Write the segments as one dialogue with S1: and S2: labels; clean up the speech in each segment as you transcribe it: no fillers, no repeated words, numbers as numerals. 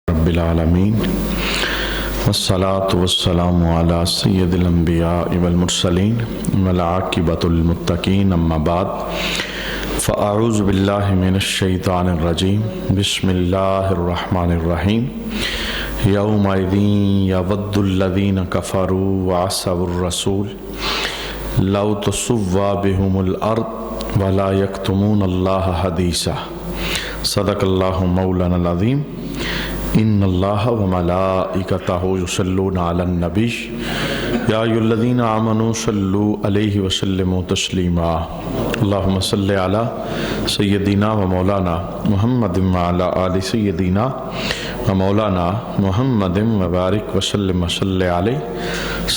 S1: رب العالمین والصلاة والسلام علی سید الانبیاء والمرسلین والعاقبۃ للمتقین اما بعد فاعوذ باللہ من الشیطان الرجیم بسم اللہ الرحمن الرحیم یومئذ یود الذین کفروا وعصوا الرسول لو تسوی بهم الارض ولا یکتمون اللہ حدیثا صدق اللہ مولانا العظیم ان اللہ وملائکتہ یصلون علی النبی یا ایھا الذین آمنوا صلوا علیہ وسلموا تسلیما اللہم صل علی سیدنا و مولانا محمد وعلی آل سیدنا و مولانا محمد وبارک وسلم وصل علیہ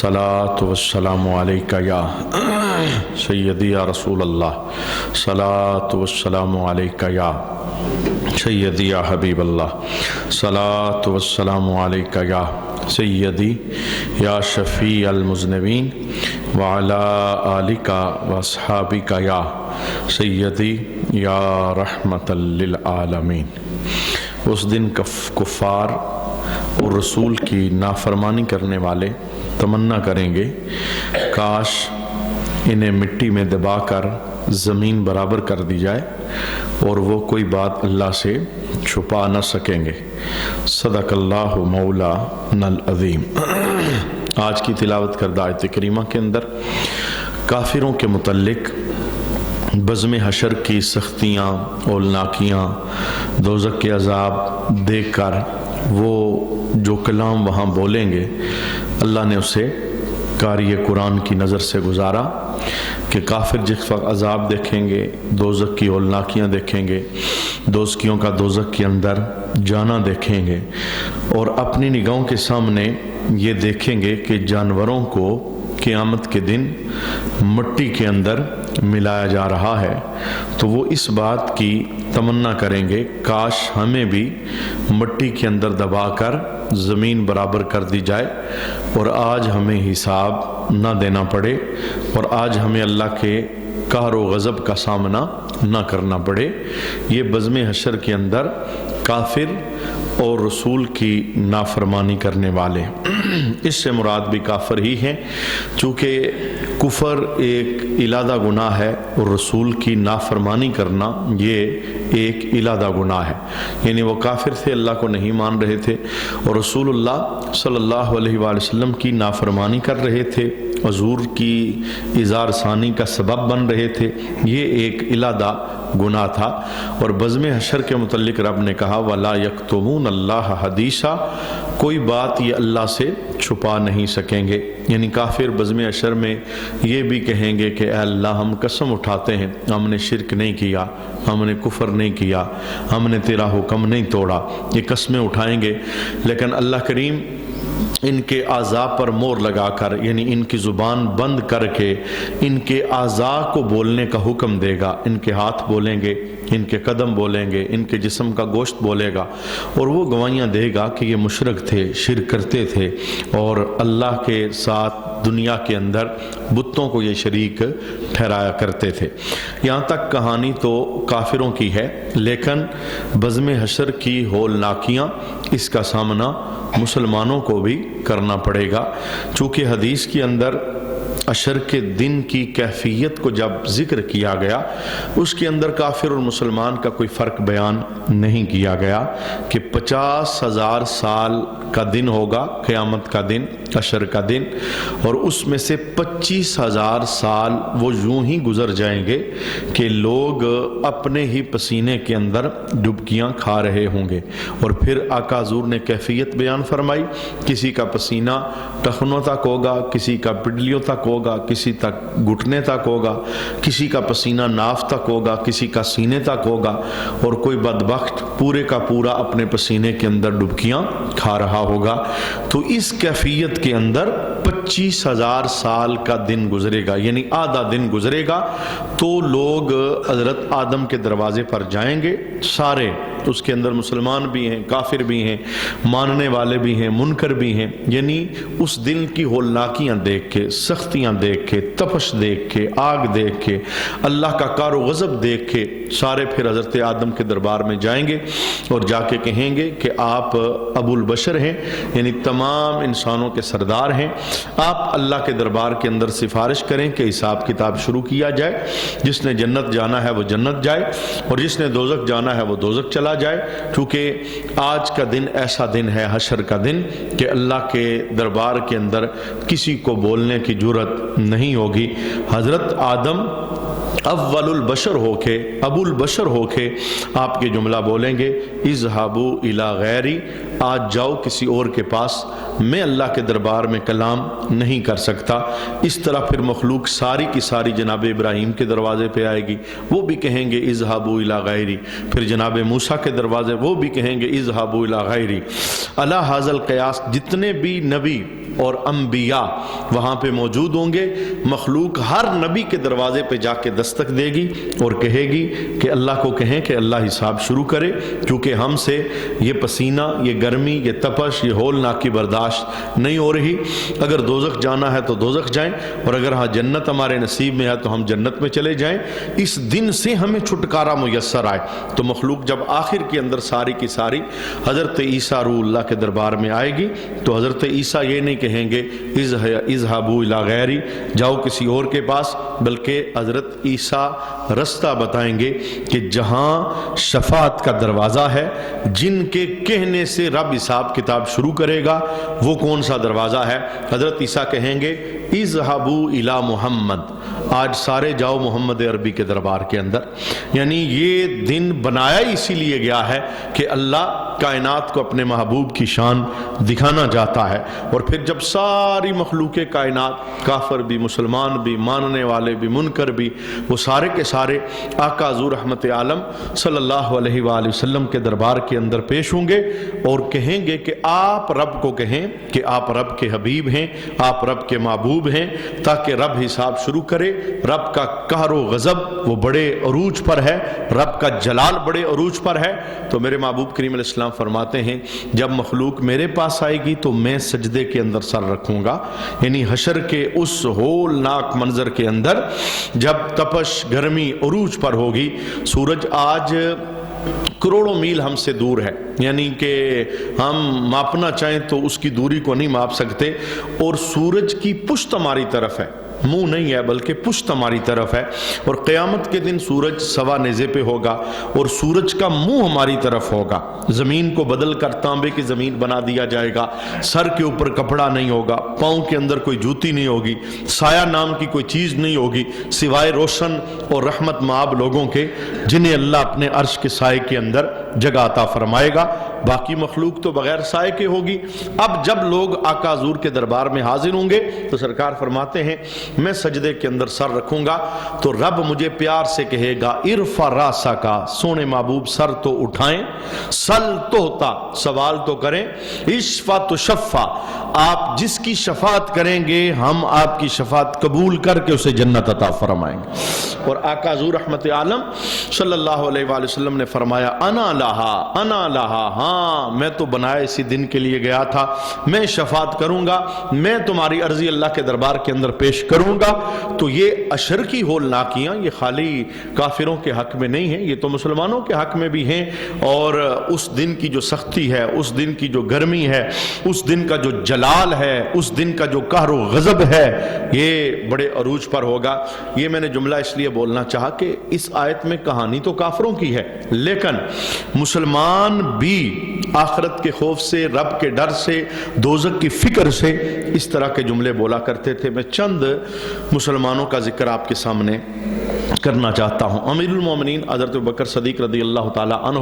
S1: صلاۃ والسلام علیک یا سیدی یا رسول اللہ صلاۃ والسلام علیک یا سیدی یا حبیب اللہ صلاۃ والسلام علیک یا سیدی یا شفیع المذنبین وعلی آلک واصحابک یا سیدی یا رحمت للعالمین۔ اس دن کفار اور رسول کی نافرمانی کرنے والے تمنا کریں گے کاش انہیں مٹی میں دبا کر زمین برابر کر دی جائے اور وہ کوئی بات اللہ سے چھپا نہ سکیں گے۔ صدق اللہ مولانا العظیم۔ آج کی تلاوت کردہ آیت کریمہ کے اندر کافروں کے متعلق بزم حشر کی سختیاں ہولناکیاں دوزخ کے عذاب دیکھ کر وہ جو کلام وہاں بولیں گے اللہ نے اسے قاری قرآن کی نظر سے گزارا کہ کافر جس وقت عذاب دیکھیں گے، دوزخ کی ہولناکیاں دیکھیں گے، دوزخیوں کا دوزخ کے اندر جانا دیکھیں گے اور اپنی نگاہوں کے سامنے یہ دیکھیں گے کہ جانوروں کو قیامت کے دن مٹی کے اندر ملایا جا رہا ہے، تو وہ اس بات کی تمنا کریں گے کاش ہمیں بھی مٹی کے اندر دبا کر زمین برابر کر دی جائے اور آج ہمیں حساب نہ دینا پڑے اور آج ہمیں اللہ کے قہر و غضب کا سامنا نہ کرنا پڑے۔ یہ بزم حشر کے اندر کافر اور رسول کی نافرمانی کرنے والے، اس سے مراد بھی کافر ہی ہیں، چونکہ کفر ایک علادہ گناہ ہے اور رسول کی نافرمانی کرنا یہ ایک علادہ گناہ ہے، یعنی وہ کافر تھے، اللہ کو نہیں مان رہے تھے اور رسول اللہ صلی اللہ علیہ وآلہ وسلم کی نافرمانی کر رہے تھے، حضور کی اظہار ثانی کا سبب بن رہے تھے، یہ ایک علادہ گناہ تھا۔ اور بزم حشر کے متعلق رب نے کہا وَلَا يَكْتُمُونَ اللَّهَ حَدِيثًا، کوئی بات یہ اللہ سے چھپا نہیں سکیں گے، یعنی کافر بزم حشر میں یہ بھی کہیں گے کہ اے اللہ ہم قسم اٹھاتے ہیں ہم نے شرک نہیں کیا، ہم نے کفر نہیں کیا، ہم نے تیرا حکم نہیں توڑا، یہ قسمیں اٹھائیں گے، لیکن اللہ کریم ان کے اعضاء پر مور لگا کر، یعنی ان کی زبان بند کر کے ان کے اعضاء کو بولنے کا حکم دے گا، ان کے ہاتھ بولیں گے، ان کے قدم بولیں گے، ان کے جسم کا گوشت بولے گا اور وہ گواہیاں دے گا کہ یہ مشرک تھے، شرک کرتے تھے اور اللہ کے ساتھ دنیا کے اندر بتوں کو یہ شریک ٹھہرایا کرتے تھے۔ یہاں تک کہانی تو کافروں کی ہے، لیکن بزم حشر کی ہولناکیاں اس کا سامنا مسلمانوں کو بھی کرنا پڑے گا، چونکہ حدیث کے اندر عشر کے دن کی کیفیت کو جب ذکر کیا گیا اس کے اندر کافر اور مسلمان کا کوئی فرق بیان نہیں کیا گیا کہ 50,000 سال کا دن ہوگا قیامت کا دن، عشر کا دن، اور اس میں سے 25,000 سال وہ یوں ہی گزر جائیں گے کہ لوگ اپنے ہی پسینے کے اندر ڈبکیاں کھا رہے ہوں گے۔ اور پھر آقا حضور نے کیفیت بیان فرمائی، کسی کا پسینہ ٹخنوں تک ہوگا، کسی کا پڈلیوں تک ہوگا، کسی تک گھٹنے تک ہوگا، کسی کا پسینہ ناف تک ہوگا، کسی کا سینے تک ہوگا، اور کوئی بدبخت پورے کا پورا اپنے پسینے کے اندر ڈبکیاں کھا رہا ہوگا۔ تو اس کیفیت کے اندر 25,000 سال کا دن گزرے گا، یعنی آدھا دن گزرے گا، تو لوگ حضرت آدم کے دروازے پر جائیں گے، سارے اس کے اندر مسلمان بھی ہیں، کافر بھی ہیں، ماننے والے بھی ہیں، منکر بھی ہیں. یعنی اس دن کی ہولناکیاں دیکھ کے، سختیاں دیکھ کے، تپش دیکھ کے، آگ دیکھ کے، اللہ کا کار و غضب دیکھ کے سارے پھر حضرت آدم کے دربار میں جائیں گے اور جا کے کہیں گے کہ آپ ابو البشر ہیں، یعنی تمام انسانوں کے سردار ہیں. آپ اللہ کے دربار کے اندر سفارش کریں کہ حساب کتاب شروع کیا جائے. جس نے جنت جانا ہے وہ جنت جائے، اور جس نے دوزخ جانا ہے وہ دوزخ چلا جائے. کیونکہ آج کا دن ایسا دن ہے، حشر کا دن، کہ اللہ کے دربار کے اندر کسی کو بولنے کی جرأت نہیں ہوگی. حضرت آدم اول البشر ہو کے، ابو البشر ہو کے آپ کے جملہ بولیں گے، اذهبوا الی غیری، آج جاؤ کسی اور کے پاس، میں اللہ کے دربار میں کلام نہیں کر سکتا. اس طرح پھر مخلوق ساری کی ساری جناب ابراہیم کے دروازے پہ آئے گی، وہ بھی کہیں گے اذهبوا الی غیری. پھر جناب موسیٰ کے دروازے، وہ بھی کہیں گے اذهبوا الی غیری. علی ھذا القیاس جتنے بھی نبی اور انبیاء وہاں پہ موجود ہوں گے، مخلوق ہر نبی کے دروازے پہ جا کے دستک دے گی اور کہے گی کہ اللہ کو کہیں کہ اللہ حساب شروع کرے، کیونکہ ہم سے یہ پسینہ، یہ گرمی، یہ تپش، یہ ہولناکی برداشت نہیں ہو رہی. اگر دوزخ جانا ہے تو دوزخ جائیں، اور اگر ہاں جنت ہمارے نصیب میں ہے تو ہم جنت میں چلے جائیں. اس دن سے ہمیں چھٹکارا میسر آئے. تو مخلوق جب آخر کے اندر ساری کی ساری حضرت عیسیٰ روح اللہ کے دربار میں آئے گی، تو حضرت عیسیٰ یہ نہیں کہیں گے اذهبوا الی غیری، جاؤ کسی اور کے پاس، بلکہ حضرت عیسیٰ رستہ بتائیں گے کہ جہاں شفاعت کا دروازہ ہے، جن کے کہنے سے رب حساب کتاب شروع کرے گا، وہ کون سا دروازہ ہے؟ حضرت عیسیٰ کہیں گے اذهبوا الی محمد، آج سارے جاؤ محمد عربی کے دربار کے اندر. یعنی یہ دن بنایا اسی لیے گیا ہے کہ اللہ کائنات کو اپنے محبوب کی شان دکھانا چاہتا ہے. اور پھر جب ساری مخلوق کائنات، کافر بھی، مسلمان بھی، ماننے والے بھی، منکر بھی، وہ سارے کے سارے آقا حضور رحمت عالم صلی اللہ علیہ وآلہ وسلم کے دربار کے اندر پیش ہوں گے اور کہیں گے کہ آپ رب کو کہیں کہ آپ رب کے حبیب ہیں، آپ رب کے محبوب ہیں، تاکہ رب حساب شروع کرے. رب کا قہر و غضب وہ بڑے عروج پر ہے، رب کا جلال بڑے عروج پر ہے. تو میرے محبوب کریم علیہ السلام فرماتے ہیں جب مخلوق میرے پاس آئے گی تو میں سجدے کے اندر سر رکھوں گا. یعنی حشر کے اس ہولناک منظر کے اندر جب تپش گرمی عروج پر ہوگی، سورج آج کروڑوں میل ہم سے دور ہے، یعنی کہ ہم ماپنا چاہیں تو اس کی دوری کو نہیں ماپ سکتے، اور سورج کی پشت ہماری طرف ہے، منہ نہیں ہے بلکہ پشت ہماری طرف ہے. اور قیامت کے دن سورج سوا نیزے پہ ہوگا اور سورج کا منہ ہماری طرف ہوگا. زمین کو بدل کر تانبے کی زمین بنا دیا جائے گا، سر کے اوپر کپڑا نہیں ہوگا، پاؤں کے اندر کوئی جوتی نہیں ہوگی، سایہ نام کی کوئی چیز نہیں ہوگی سوائے روشن اور رحمت مآب لوگوں کے، جنہیں اللہ اپنے عرش کے سائے کے اندر جگہ عطا فرمائے گا. باقی مخلوق تو بغیر سائے کے ہوگی. اب جب لوگ آقا حضور کے دربار میں حاضر ہوں گے تو سرکار فرماتے ہیں میں سجدے کے اندر سر رکھوں گا تو رب مجھے پیار سے کہے گا ارفع راسک، سونے محبوب سر تو اٹھائیں، سل تو ہوتا، سوال تو کریں، اشفع تشفع، آپ جس کی شفاعت کریں گے ہم آپ کی شفاعت قبول کر کے اسے جنت عطا فرمائیں گے. اور آقا حضور رحمت عالم صلی اللہ علیہ وآلہ وسلم نے فرمایا انا لہا، انا لہا، ہاں میں تو بنائے اسی دن کے لیے گیا تھا، میں شفاعت کروں گا، میں تمہاری عرضی اللہ کے دربار کے اندر پیش کروں گا. تو یہ عشر کی ہولناکیاں یہ خالی کافروں کے حق میں نہیں ہیں، یہ تو مسلمانوں کے حق میں بھی ہیں. اور اس دن کی جو سختی ہے، اس دن کی جو گرمی ہے، اس دن کا جو جلال ہے، اس دن کا جو قہر و غضب ہے، یہ بڑے عروج پر ہوگا. یہ میں نے جملہ اس لیے بولنا چاہا کہ اس آیت میں کہانی تو کافروں کی ہے، لیکن مسلمان بھی آخرت کے خوف سے، رب کے ڈر سے، دوزخ کی فکر سے اس طرح کے جملے بولا کرتے تھے. میں چند مسلمانوں کا ذکر آپ کے سامنے کرنا چاہتا ہوں. امیر المومنین حضرت ابوبکر صدیق رضی اللہ تعالی عنہ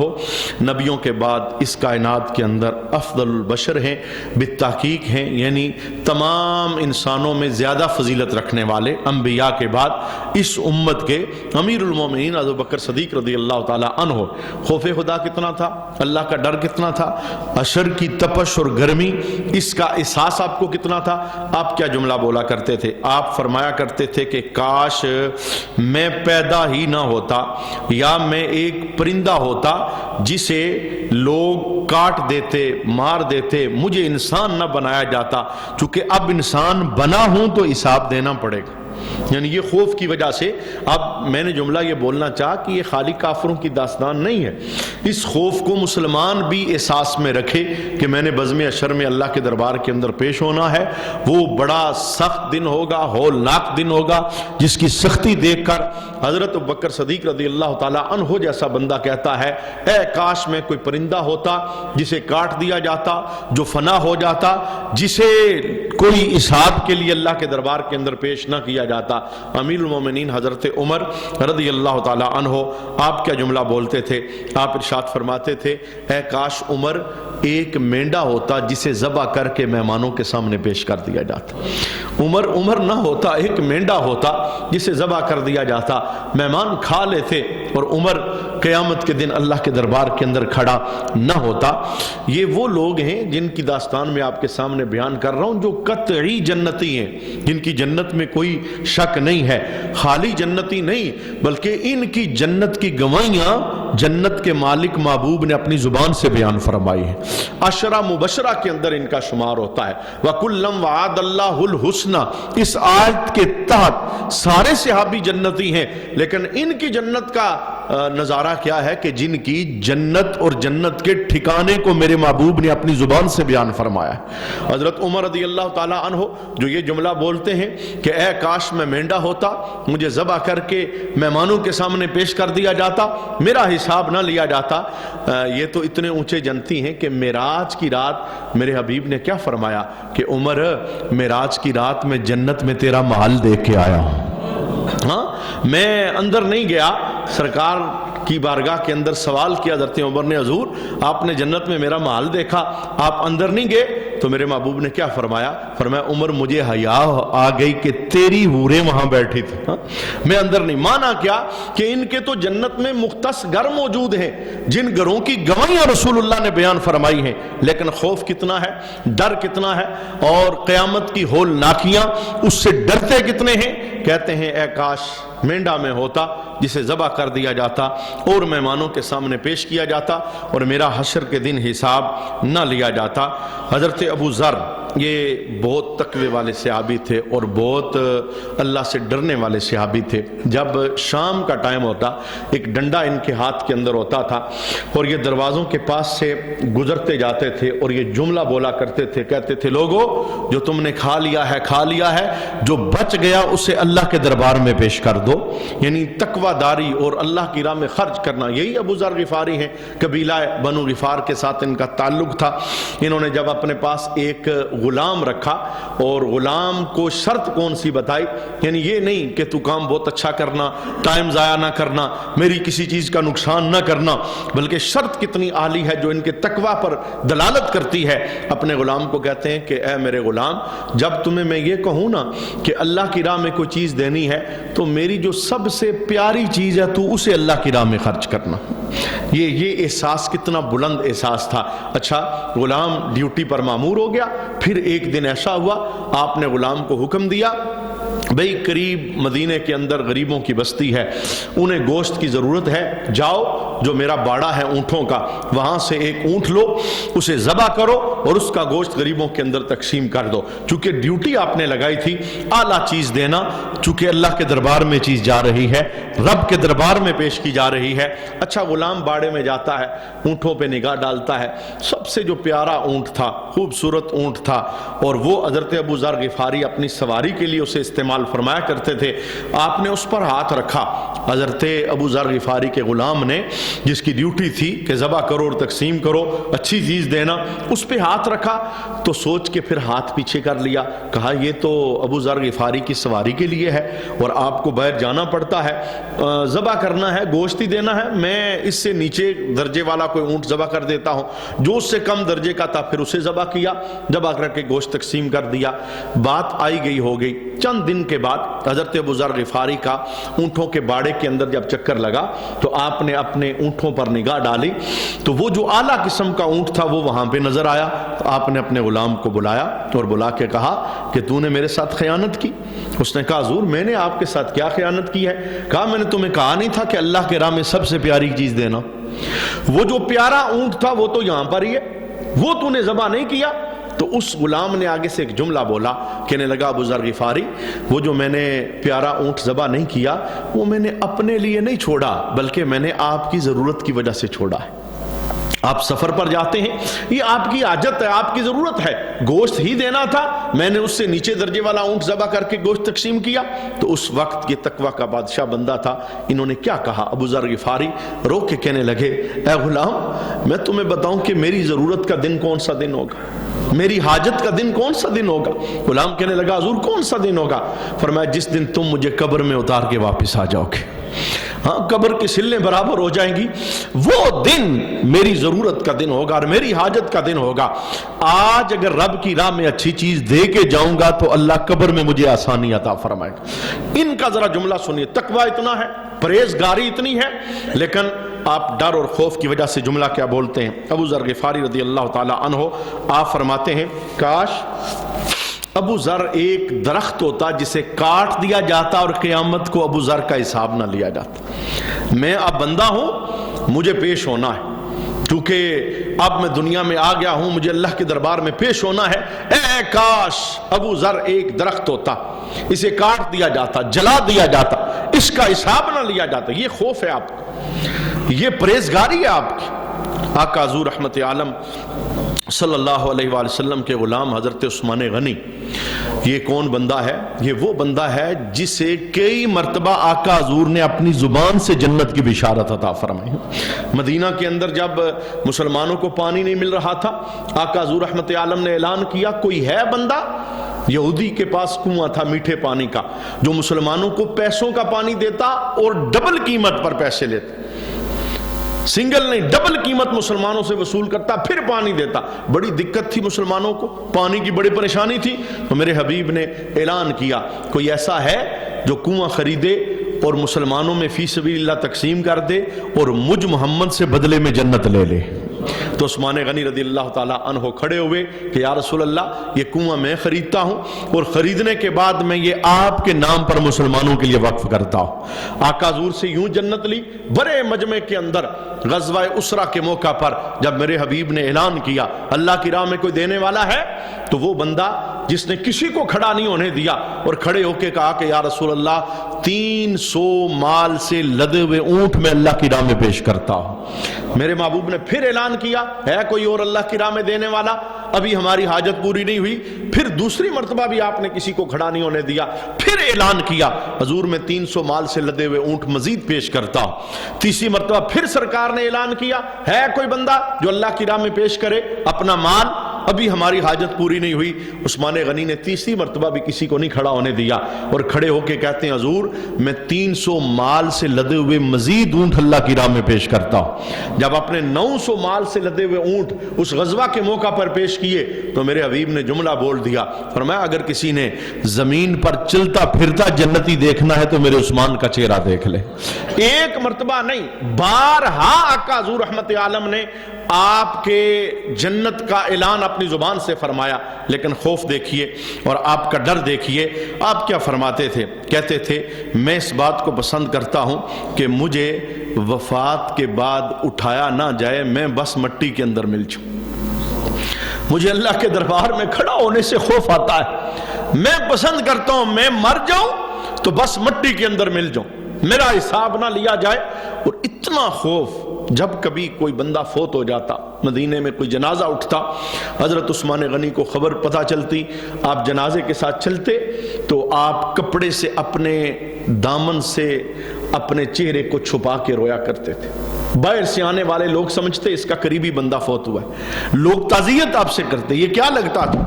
S1: نبیوں کے بعد اس کائنات کے اندر افضل البشر ہیں، بالتحقیق ہیں، یعنی تمام انسانوں میں زیادہ فضیلت رکھنے والے انبیاء کے بعد اس امت کے امیر المومنین حضرت ابوبکر صدیق رضی اللہ تعالی عنہ. خوف خدا کتنا تھا، اللہ کا ڈر کتنا تھا، عشر کی تپش اور گرمی اس کا احساس آپ کو کتنا تھا. آپ کیا جملہ بولا کرتے تھے؟ آپ فرمایا کرتے تھے کہ کاش میں پیدا ہی نہ ہوتا یا میں ایک پرندہ ہوتا جسے لوگ کاٹ دیتے مار دیتے، مجھے انسان نہ بنایا جاتا، چونکہ اب انسان بنا ہوں تو حساب دینا پڑے گا۔ یعنی یہ خوف کی وجہ سے اب میں نے جملہ یہ بولنا چاہا کہ یہ خالی کافروں کی داستان نہیں ہے، اس خوف کو مسلمان بھی احساس میں رکھے کہ میں نے بزم اشر میں اللہ کے دربار کے اندر پیش ہونا ہے۔ وہ بڑا سخت دن ہوگا، ہولناک دن ہوگا، جس کی سختی دیکھ کر حضرت ابوبکر صدیق رضی اللہ تعالیٰ عنہ جیسا بندہ کہتا ہے اے کاش میں کوئی پرندہ ہوتا جسے کاٹ دیا جاتا، جو فنا ہو جاتا، جسے کوئی حساب کے لیے اللہ کے دربار کے اندر پیش نہ کیا جاتا۔ امیر المومنین حضرت عمر رضی اللہ تعالی عنہ آپ کیا جملہ بولتے تھے؟ آپ ارشاد فرماتے تھے اے کاش عمر ایک مینڈا ہوتا جسے ذبح کر کے مہمانوں کے سامنے پیش کر دیا جاتا۔ عمر نہ ہوتا، ایک مینڈا ہوتا جسے ذبح کر دیا جاتا، مہمان کھا لیتے اور عمر قیامت کے دن اللہ کے دربار کے اندر کھڑا نہ ہوتا۔ یہ وہ لوگ ہیں جن کی داستان میں آپ کے سامنے بیان کر رہا ہوں، جو قطعی جنتی ہیں، جن کی جنت میں کوئی شک نہیں ہے، خالی جنتی نہیں بلکہ ان کی جنت کی گواہیاں جنت کے مالک محبوب نے اپنی زبان سے بیان فرمائی ہیں۔ عشرہ مبشرہ کے اندر ان کا شمار ہوتا ہے۔ وَكُلًّا وَعَدَ اللَّهُ الْحُسْنَى، اس آیت کے تحت سارے صحابی جنتی ہیں، لیکن ان کی جنت کا نظارہ کیا ہے کہ جن کی جنت اور جنت کے ٹھکانے کو میرے محبوب نے اپنی زبان سے بیان فرمایا ہے۔ حضرت عمر رضی اللہ تعالیٰ عنہ جو یہ جملہ بولتے ہیں کہ اے کاش میں مینڈا ہوتا، مجھے ذبح کر کے مہمانوں کے سامنے پیش کر دیا جاتا، میرا حساب نہ لیا جاتا، یہ تو اتنے اونچے جنتی ہیں کہ معراج کی رات میرے حبیب نے کیا فرمایا کہ عمر معراج کی رات میں جنت میں تیرا محل دیکھ کے آیا ہوں۔ ہاں میں اندر نہیں گیا، سرکار کی بارگاہ کے اندر سوال کیا حضرت عمر نے حضور آپ نے جنت میں میرا محل دیکھا، آپ اندر نہیں گئے؟ تو میرے محبوب نے کیا فرمایا؟ فرمایا عمر مجھے حیا آ گئی کہ تیری حوریں وہاں بیٹھی تھی، میں اندر نہیں۔ مانا کیا کہ ان کے تو جنت میں مختص گھر موجود ہیں جن گھروں کی گواہیاں رسول اللہ نے بیان فرمائی ہیں، لیکن خوف کتنا ہے، ڈر کتنا ہے، اور قیامت کی ہولناکیاں اس سے ڈرتے کتنے ہیں۔ کہتے ہیں اے کاش مینڈا میں ہوتا جسے ذبح کر دیا جاتا اور مہمانوں کے سامنے پیش کیا جاتا اور میرا حشر کے دن حساب نہ لیا جاتا۔ حضرت ابو ذر یہ بہت تقوی والے صحابی تھے اور بہت اللہ سے ڈرنے والے صحابی تھے۔ جب شام کا ٹائم ہوتا ایک ڈنڈا ان کے ہاتھ کے اندر ہوتا تھا اور یہ دروازوں کے پاس سے گزرتے جاتے تھے اور یہ جملہ بولا کرتے تھے، کہتے تھے لوگو جو تم نے کھا لیا ہے، جو بچ گیا اسے اللہ کے دربار میں پیش کر دو۔ یعنی تقوی داری اور اللہ کی راہ میں خرچ کرنا، یہی ابو ذر غفاری ہیں، قبیلہ بنو غفار کے ساتھ ان کا تعلق تھا۔ انہوں نے جب اپنے پاس ایک غلام رکھا اور غلام کو شرط کون سی بتائی، یعنی یہ نہیں کہ تو کام بہت اچھا کرنا، ٹائم ضائع نہ کرنا، میری کسی چیز کا نقصان نہ کرنا، بلکہ شرط کتنی عالی ہے جو ان کے تقوی پر دلالت کرتی ہے۔ اپنے غلام کو کہتے ہیں کہ اے میرے غلام جب تمہیں میں یہ کہوں نا کہ اللہ کی راہ میں کوئی چیز دینی ہے تو میری جو سب سے پیاری چیز ہے تو اسے اللہ کی راہ میں خرچ کرنا۔ یہ احساس کتنا بلند احساس تھا۔ اچھا غلام ڈیوٹی پر مامور ہو گیا۔ پھر ایک دن ایسا ہوا آپ نے غلام کو حکم دیا بھئی قریب مدینہ کے اندر غریبوں کی بستی ہے، انہیں گوشت کی ضرورت ہے، جاؤ جو میرا باڑا ہے اونٹوں کا وہاں سے ایک اونٹ لو، اسے ذبح کرو اور اس کا گوشت غریبوں کے اندر تقسیم کر دو۔ چونکہ ڈیوٹی آپ نے لگائی تھی اعلیٰ چیز دینا، چونکہ اللہ کے دربار میں چیز جا رہی ہے، رب کے دربار میں پیش کی جا رہی ہے۔ اچھا غلام باڑے میں جاتا ہے، اونٹوں پہ نگاہ ڈالتا ہے، سب سے جو پیارا اونٹ تھا، خوبصورت اونٹ تھا، اور وہ حضرت ابو ذر غفاری اپنی سواری کے لیے اسے استعمال فرمایا کرتے تھے۔ آپ نے اس پر ہاتھ رکھا، حضرت ابو ذر غفاری کے غلام نے جس کی ڈیوٹی تھی کہ ذبح کرو اور تقسیم کرو، اچھی چیز دینا، اس پہ ہاتھ رکھا تو سوچ کے پھر ہاتھ پیچھے کر لیا، کہا یہ تو ابو ذر غفاری کی سواری کے لیے ہے اور آپ کو باہر جانا پڑتا ہے، ذبح کرنا ہے، گوشت ہی دینا ہے، میں اس سے نیچے درجے والا کوئی اونٹ ذبح کر دیتا ہوں۔ جو اس سے کم درجے کا تھا پھر اسے ذبح کیا، ذبح کر کے گوشت تقسیم کر دیا۔ بات آئی گئی ہو گئی، چند دن کے بعد حضرت ابو ذر غفاری کا اونٹوں کے باڑے کے اندر جب چکر لگا تو آپ نے اپنے اونٹوں پر نگاہ ڈالی تو وہ جو اعلیٰ قسم کا اونٹ تھا وہ وہاں پہ نظر آیا۔ تو آپ نے اپنے غلام کو بلایا اور بلا کے کہا کہ تو نے میرے ساتھ خیانت کی، اس نے کہا حضور میں نے آپ کے ساتھ کیا خیانت کی ہے؟ کہا میں نے تمہیں کہا نہیں تھا کہ اللہ کے راہ میں سب سے پیاری چیز دینا؟ وہ جو پیارا اونٹ تھا وہ تو یہاں پر ہی ہے، وہ تو نے ذبح نہیں کیا۔ تو اس غلام نے آگے سے ایک جملہ بولا، کہنے لگا ابو ذر غفاری، وہ جو میں نے پیارا اونٹ ذبح نہیں کیا وہ میں نے اپنے لیے نہیں چھوڑا، بلکہ میں نے آپ کی ضرورت کی وجہ سے چھوڑا ہے۔ آپ سفر پر جاتے ہیں، یہ آپ کی حاجت ہے، آپ کی ضرورت ہے، گوشت ہی دینا تھا، میں نے اس سے نیچے درجے والا اونٹ ذبح کر کے گوشت تقسیم کیا۔ تو اس وقت یہ تقویٰ کا بادشاہ بندہ تھا، انہوں نے کیا کہا؟ ابو ذر غفاری رو کے کہنے لگے اے غلام، میں تمہیں بتاؤں کہ میری ضرورت کا دن کون سا دن ہوگا، میری حاجت کا دن کون سا دن ہوگا؟ غلام کہنے لگا حضور کون سا دن ہوگا؟ فرمایا جس دن تم مجھے قبر میں اتار کے واپس آ جاؤ گے، ہاں قبر کی سلیں برابر ہو جائیں گی، وہ دن میری ضرورت کا دن ہوگا اور میری حاجت کا دن ہوگا۔ آج اگر رب کی راہ میں اچھی چیز دے کے جاؤں گا تو اللہ قبر میں مجھے آسانی عطا فرمائے گا۔ ان کا ذرا جملہ سنیے، تقویٰ اتنا ہے، پرہیزگاری اتنی ہے، لیکن آپ ڈر اور خوف کی وجہ سے جملہ کیا بولتے ہیں؟ ابو ذر غفاری رضی اللہ تعالی عنہ آپ فرماتے ہیں کاش ابو ذر ایک درخت ہوتا جسے کاٹ دیا جاتا اور قیامت کو ابو ذر کا حساب نہ لیا جاتا۔ میں اب بندہ ہوں، مجھے پیش ہونا ہے، کیونکہ اب میں دنیا میں آ گیا ہوں، مجھے اللہ کے دربار میں پیش ہونا ہے۔ اے کاش ابو ذر ایک درخت ہوتا، اسے کاٹ دیا جاتا، جلا دیا جاتا، اس کا حساب نہ لیا جاتا۔ یہ خوف ہے آپ کو، یہ پرہیزگاری ہے آپ کی۔ آقا حضور رحمت عالم صلی اللہ علیہ وآلہ وسلم کے غلام حضرت عثمان غنی، یہ کون بندہ ہے؟ یہ وہ بندہ ہے جسے کئی مرتبہ آقا حضور نے اپنی زبان سے جنت کی بشارت عطا فرمائی۔ مدینہ کے اندر جب مسلمانوں کو پانی نہیں مل رہا تھا، آقا حضور رحمت عالم نے اعلان کیا کوئی ہے بندہ، یہودی کے پاس کنواں تھا میٹھے پانی کا، جو مسلمانوں کو پیسوں کا پانی دیتا اور ڈبل قیمت پر پیسے لیتا، سنگل نہیں ڈبل قیمت مسلمانوں سے وصول کرتا پھر پانی دیتا۔ بڑی دقت تھی مسلمانوں کو، پانی کی بڑی پریشانی تھی، تو میرے حبیب نے اعلان کیا کوئی ایسا ہے جو کنواں خریدے اور مسلمانوں میں فی سبیل اللہ تقسیم کر دے اور مجھ محمد سے بدلے میں جنت لے لے۔ تو عثمان غنی رضی اللہ تعالیٰ عنہ کھڑے ہوئے کہ یا رسول اللہ یہ کنواں میں خریدتا ہوں اور خریدنے کے بعد میں یہ آپ کے نام پر مسلمانوں کے لیے وقف کرتا ہوں۔ آقا حضور سے یوں جنت لی۔ بڑے مجمع کے اندر غزوہ اسرہ کے موقع پر جب میرے حبیب نے اعلان کیا اللہ کی راہ میں کوئی دینے والا ہے، تو وہ بندہ جس نے کسی کو کھڑا نہیں ہونے دیا اور کھڑے ہو کے کہا کہ یا رسول اللہ 300 مال سے لدے ہوئے اونٹ میں اللہ کی راہ میں پیش کرتا ہوں۔ میرے محبوب نے پھر اعلان کیا ہے کوئی اور اللہ کی راہ میں دینے والا؟ ابھی ہماری حاجت پوری نہیں ہوئی۔ پھر دوسری مرتبہ بھی آپ نے کسی کو کھڑا نہیں ہونے دیا، پھر اعلان کیا حضور میں 300 مال سے لدے ہوئے اونٹ مزید پیش کرتا ہوں۔ تیسری مرتبہ پھر سرکار نے اعلان کیا ہے کوئی بندہ جو اللہ کی راہ میں پیش کرے اپنا مال؟ ابھی ہماری حاجت پوری نہیں ہوئی۔ عثمان غنی نے تیسری مرتبہ بھی کسی کو نہیں کھڑا ہونے دیا اور کھڑے ہو کے کہتے ہیں حضور میں 300 مال سے لدے ہوئے مزید اونٹ اللہ کی راہ میں پیش کرتا ہوں۔ جب اپنے 900 مال سے لدے ہوئے اونٹ اس غزوہ کے موقع پر پیش کیے تو میرے حبیب نے جملہ بول دیا، فرمایا اگر کسی نے زمین پر چلتا پھرتا جنتی دیکھنا ہے تو میرے عثمان کا چہرہ دیکھ لے۔ ایک مرتبہ نہیں، بارہا آقا حضور رحمت عالم نے آپ کے جنت کا اعلان اپنی زبان سے فرمایا، لیکن خوف دیکھیے اور آپ کا ڈر دیکھیے۔ آپ کیا فرماتے تھے؟ کہتے تھے میں اس بات کو پسند کرتا ہوں کہ مجھے وفات کے بعد اٹھایا نہ جائے، میں بس مٹی کے اندر مل جاؤں۔ مجھے اللہ کے دربار میں کھڑا ہونے سے خوف آتا ہے، میں پسند کرتا ہوں میں مر جاؤں تو بس مٹی کے اندر مل جاؤں، میرا حساب نہ لیا جائے۔ اور اتنا خوف جب کبھی کوئی بندہ فوت ہو جاتا، مدینے میں کوئی جنازہ اٹھتا، حضرت عثمان غنی کو خبر پتہ چلتی، آپ جنازے کے ساتھ چلتے تو آپ کپڑے سے اپنے دامن سے اپنے چہرے کو چھپا کے رویا کرتے تھے۔ باہر سے آنے والے لوگ سمجھتے اس کا قریبی بندہ فوت ہوا ہے، لوگ تعزیت آپ سے کرتے، یہ کیا لگتا تھا؟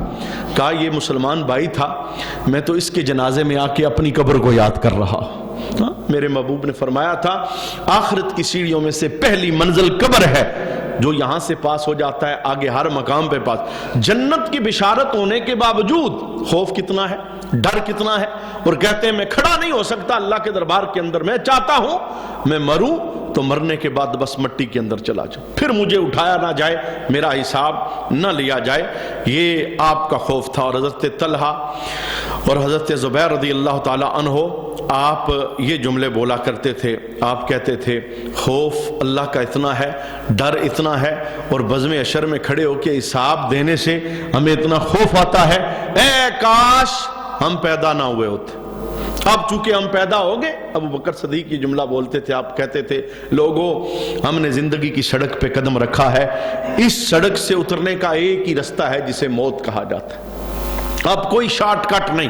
S1: کہا یہ مسلمان بھائی تھا، میں تو اس کے جنازے میں آ کے اپنی قبر کو یاد کر رہا۔ میرے محبوب نے فرمایا تھا آخرت کی سیڑھیوں میں سے پہلی منزل قبر ہے، جو یہاں سے پاس ہو جاتا ہے آگے ہر مقام پہ پاس۔ جنت کی بشارت ہونے کے باوجود خوف کتنا ہے، ڈر کتنا ہے، اور کہتے ہیں میں کھڑا نہیں ہو سکتا اللہ کے دربار کے اندر، میں چاہتا ہوں میں مروں تو مرنے کے بعد بس مٹی کے اندر چلا جاؤں، پھر مجھے اٹھایا نہ جائے، میرا حساب نہ لیا جائے۔ یہ آپ کا خوف تھا۔ اور حضرت طلحہ اور حضرت زبیر رضی اللہ تعالی عنہ آپ یہ جملے بولا کرتے تھے، آپ کہتے تھے خوف اللہ کا اتنا ہے، ڈر اتنا ہے، اور بزم عشر میں کھڑے ہو کے حساب دینے سے ہمیں اتنا خوف آتا ہے، اے کاش ہم پیدا نہ ہوئے ہوتے۔ اب چونکہ ہم پیدا ہو گئے، ابو بکر صدیق یہ جملہ بولتے تھے، آپ کہتے تھے لوگوں ہم نے زندگی کی سڑک پہ قدم رکھا ہے، اس سڑک سے اترنے کا ایک ہی رستہ ہے جسے موت کہا جاتا ہے، اب کوئی شارٹ کٹ نہیں۔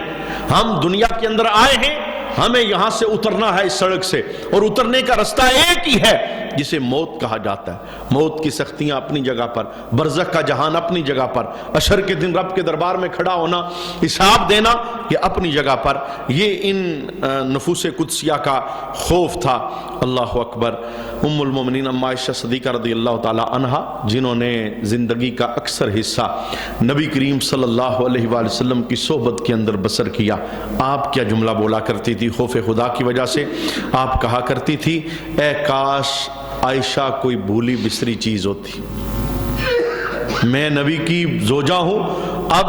S1: ہم دنیا کے اندر آئے ہیں، ہمیں یہاں سے اترنا ہے اس سڑک سے، اور اترنے کا رستہ ایک ہی ہے جسے موت کہا جاتا ہے۔ موت کی سختیاں اپنی جگہ پر، برزخ کا جہان اپنی جگہ پر، حشر کے دن رب کے دربار میں کھڑا ہونا، حساب دینا، یہ اپنی جگہ پر۔ یہ ان نفوس قدسیہ کا خوف تھا۔ اللہ اکبر۔ ام المومنین ام عائشہ صدیقہ رضی اللہ تعالی عنہا، جنہوں نے زندگی کا اکثر حصہ نبی کریم صلی اللہ علیہ وآلہ وسلم کی صحبت کے اندر بسر کیا، آپ کیا جملہ بولا کرتی تھی خوف خدا کی وجہ سے؟ آپ کہا کرتی تھی اے کاش عائشہ کوئی بھولی بسری چیز ہوتی، میں نبی کی زوجہ ہوں، اب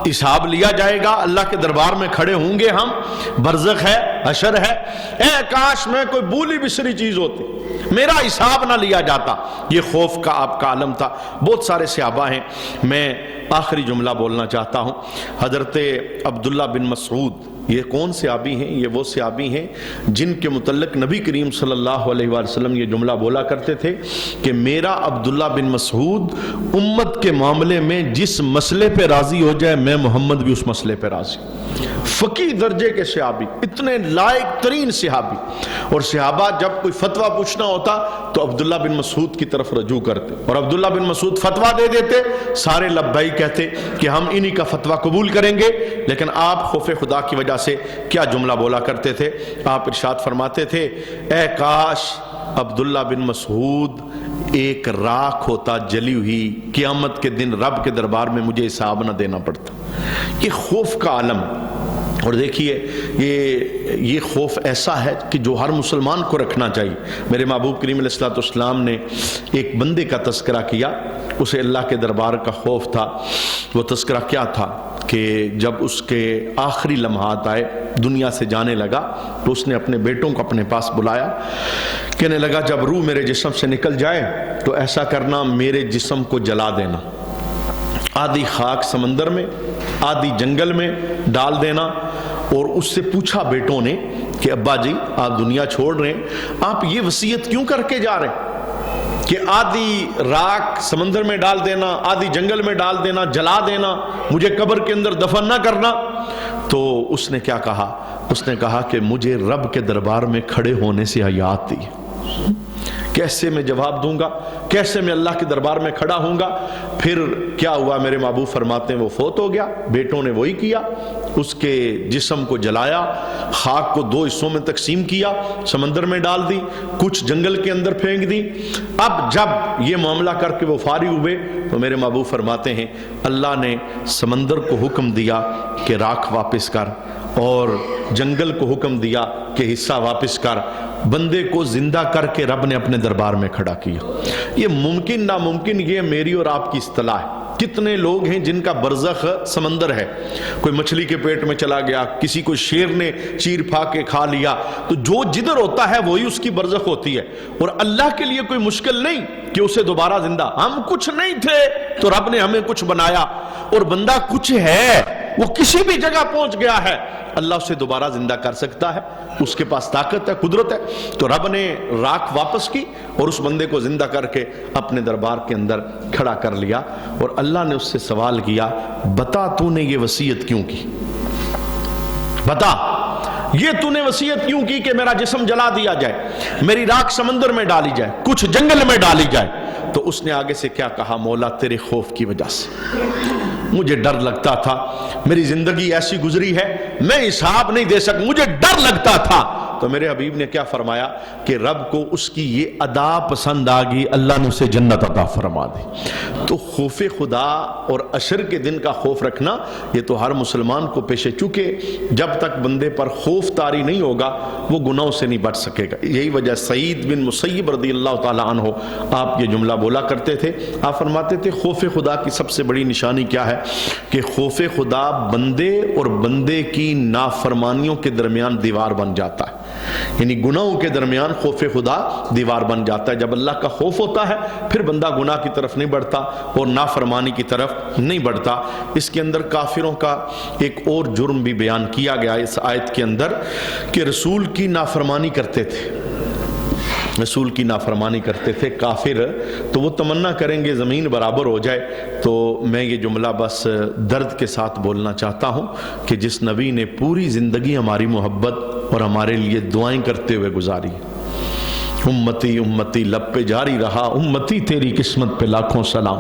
S1: حساب لیا جائے گا، اللہ کے دربار میں کھڑے ہوں گے ہم، برزخ ہے، حشر ہے، اے کاش میں کوئی بھولی بسری چیز ہوتی، میرا حساب نہ لیا جاتا۔ یہ خوف کا آپ کا عالم تھا۔ بہت سارے صحابہ ہیں، میں آخری جملہ بولنا چاہتا ہوں۔ حضرت عبداللہ بن مسعود، یہ کون صحابی ہیں؟ یہ وہ صحابی ہیں جن کے متعلق نبی کریم صلی اللہ علیہ وآلہ وسلم یہ جملہ بولا کرتے تھے کہ میرا عبداللہ بن مسعود امت کے معاملے میں جس مسئلے پہ راضی ہو جائے میں محمد بھی اس مسئلے پہ راضی۔ فقیہ درجے کے صحابی، اتنے لائق ترین صحابی، اور صحابہ جب کوئی فتویٰ پوچھنا ہوتا تو عبداللہ بن مسعود کی طرف رجوع کرتے، اور عبداللہ بن مسعود فتویٰ دے دیتے، سارے لبیک کہتے کہ ہم انہی کا فتویٰ قبول کریں گے۔ لیکن آپ خوف خدا کی وجہ سے کیا جملہ بولا کرتے تھے؟ آپ ارشاد فرماتے تھے اے کاش عبداللہ بن مسعود ایک راکھ ہوتا جلی ہوئی، قیامت کے دن رب کے دربار میں مجھے حساب نہ دینا پڑتا۔ یہ خوف کا عالم، اور دیکھیے یہ خوف ایسا ہے کہ جو ہر مسلمان کو رکھنا چاہیے۔ میرے محبوب کریم علیہ السلام نے ایک بندے کا تذکرہ کیا، اسے اللہ کے دربار کا خوف تھا۔ وہ تذکرہ کیا تھا کہ جب اس کے آخری لمحات آئے، دنیا سے جانے لگا، تو اس نے اپنے بیٹوں کو اپنے پاس بلایا، کہنے لگا جب روح میرے جسم سے نکل جائے تو ایسا کرنا میرے جسم کو جلا دینا، آدھی خاک سمندر میں، آدھی جنگل میں ڈال دینا۔ اور اس سے پوچھا بیٹوں نے کہ ابا جی آپ دنیا چھوڑ رہے ہیں، آپ یہ وصیت کیوں کر کے جا رہے ہیں کہ آدھی راکھ سمندر میں ڈال دینا، آدھی جنگل میں ڈال دینا، جلا دینا، مجھے قبر کے اندر دفن نہ کرنا؟ تو اس نے کیا کہا؟ اس نے کہا کہ مجھے رب کے دربار میں کھڑے ہونے سے حیات دی، کیسے میں جواب دوں گا، کیسے میں اللہ کے دربار میں کھڑا ہوں گا؟ پھر کیا ہوا؟ میرے محبوب فرماتے ہیں وہ فوت ہو گیا۔ بیٹوں نے وہی کیا، اس کے جسم کو جلایا، خاک کو دو حصوں میں تقسیم کیا، سمندر میں ڈال دی، کچھ جنگل کے اندر پھینک دی۔ اب جب یہ معاملہ کر کے وہ فارغ ہوئے تو میرے محبوب فرماتے ہیں اللہ نے سمندر کو حکم دیا کہ راکھ واپس کر، اور جنگل کو حکم دیا کہ حصہ واپس کر۔ بندے کو زندہ کر کے رب نے اپنے دربار میں کھڑا کیا۔ یہ ممکن ناممکن، یہ میری اور آپ کی اصطلاح ہے۔ کتنے لوگ ہیں جن کا برزخ سمندر ہے، کوئی مچھلی کے پیٹ میں چلا گیا، کسی کو شیر نے چیر پھا کے کھا لیا، تو جو جدھر ہوتا ہے وہی اس کی برزخ ہوتی ہے۔ اور اللہ کے لیے کوئی مشکل نہیں کہ اسے دوبارہ زندہ، ہم کچھ نہیں تھے تو رب نے ہمیں کچھ بنایا، اور بندہ کچھ ہے، وہ کسی بھی جگہ پہنچ گیا ہے، اللہ اسے دوبارہ زندہ کر سکتا ہے، اس کے پاس طاقت ہے، قدرت ہے۔ تو رب نے راکھ واپس کی اور اس بندے کو زندہ کر کے اپنے دربار کے اندر کھڑا کر لیا، اور اللہ نے اس سے سوال کیا بتا تو نے یہ وصیت کیوں کی؟ بتا یہ تو نے وصیت کیوں کی کہ میرا جسم جلا دیا جائے، میری راکھ سمندر میں ڈالی جائے، کچھ جنگل میں ڈالی جائے؟ تو اس نے آگے سے کیا کہا؟ مولا تیرے خوف کی وجہ سے مجھے ڈر لگتا تھا، میری زندگی ایسی گزری ہے میں حساب نہیں دے سکتا، مجھے ڈر لگتا تھا
S2: تو میرے حبیب نے کیا فرمایا کہ رب کو اس کی یہ ادا پسند آ گئی، اللہ نے اسے جنت عطا فرما دی۔ تو خوف خدا اور عشر کے دن کا خوف رکھنا یہ تو ہر مسلمان کو پیش ہے، چونکہ جب تک بندے پر خوف طاری نہیں ہوگا وہ گناہوں سے نہیں بچ سکے گا۔ یہی وجہ سعید بن مسیب رضی اللہ تعالی عنہ آپ یہ جملہ بولا کرتے تھے، آپ فرماتے تھے خوف خدا کی سب سے بڑی نشانی کیا ہے کہ خوف خدا بندے اور بندے کی نافرمانیوں کے درمیان دیوار بن جاتا ہے، یعنی گناہوں کے درمیان خوف خدا دیوار بن جاتا ہے۔ جب اللہ کا خوف ہوتا ہے پھر بندہ گناہ کی طرف نہیں بڑھتا اور نافرمانی کی طرف نہیں بڑھتا۔ اس کے اندر کافروں کا ایک اور جرم بھی بیان کیا گیا اس آیت کے اندر کہ رسول کی نافرمانی کرتے تھے، رسول کی نافرمانی کرتے تھے کافر، تو وہ تمنا کریں گے زمین برابر ہو جائے۔ تو میں یہ جملہ بس درد کے ساتھ بولنا چاہتا ہوں کہ جس نبی نے پوری زندگی ہماری محبت اور ہمارے لیے دعائیں کرتے ہوئے گزاری، امتی امتی لب پہ جاری رہا، امتی تیری قسمت پہ لاکھوں سلام۔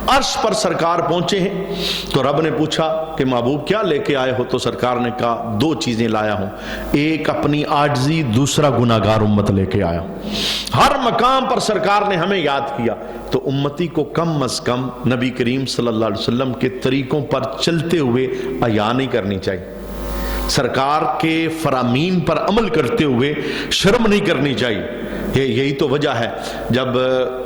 S2: عرش پر سرکار پہنچے ہیں تو رب نے پوچھا کہ محبوب کیا لے کے آئے ہو؟ تو سرکار نے کہا دو چیزیں لایا ہوں، ایک اپنی عاجزی، دوسرا گناہگار امت لے کے آیا ہوں۔ ہر مقام پر سرکار نے ہمیں یاد کیا، تو امتی کو کم از کم نبی کریم صلی اللہ علیہ وسلم کے طریقوں پر چلتے ہوئے حیا نہیں کرنی چاہیے، سرکار کے فرامین پر عمل کرتے ہوئے شرم نہیں کرنی چاہیے۔ یہی تو وجہ ہے جب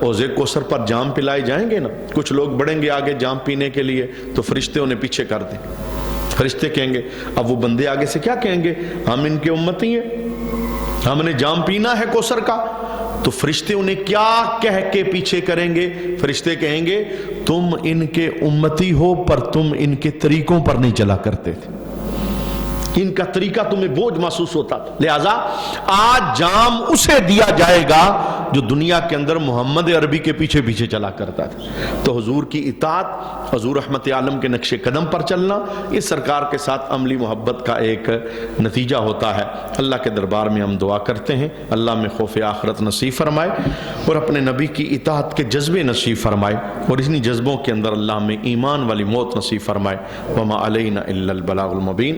S2: حوض کوثر پر جام پلائے جائیں گے نا، کچھ لوگ بڑھیں گے آگے جام پینے کے لیے تو فرشتے انہیں پیچھے کر دیں، فرشتے کہیں گے، اب وہ بندے آگے سے کیا کہیں گے؟ ہم ان کے امتی ہیں، ہم نے جام پینا ہے کوثر کا۔ تو فرشتے انہیں کیا کہہ کے پیچھے کریں گے؟ فرشتے کہیں گے تم ان کے امتی ہو پر تم ان کے طریقوں پر نہیں چلا کرتے تھے، ان کا طریقہ تمہیں بوجھ محسوس ہوتا تھا، لہذا آج جام اسے دیا جائے گا جو دنیا کے اندر محمد عربی کے پیچھے پیچھے چلا کرتا تھا۔ تو حضور کی اطاعت، حضور رحمت عالم کے نقش قدم پر چلنا، یہ سرکار کے ساتھ عملی محبت کا ایک نتیجہ ہوتا ہے۔ اللہ کے دربار میں ہم دعا کرتے ہیں اللہ میں خوف آخرت نصیب فرمائے اور اپنے نبی کی اطاعت کے جذبے نصیب فرمائے، اور انہی جذبوں کے اندر اللہ میں ایمان والی موت نصیب فرمائے۔ وما علینا الا البلاغ المبین۔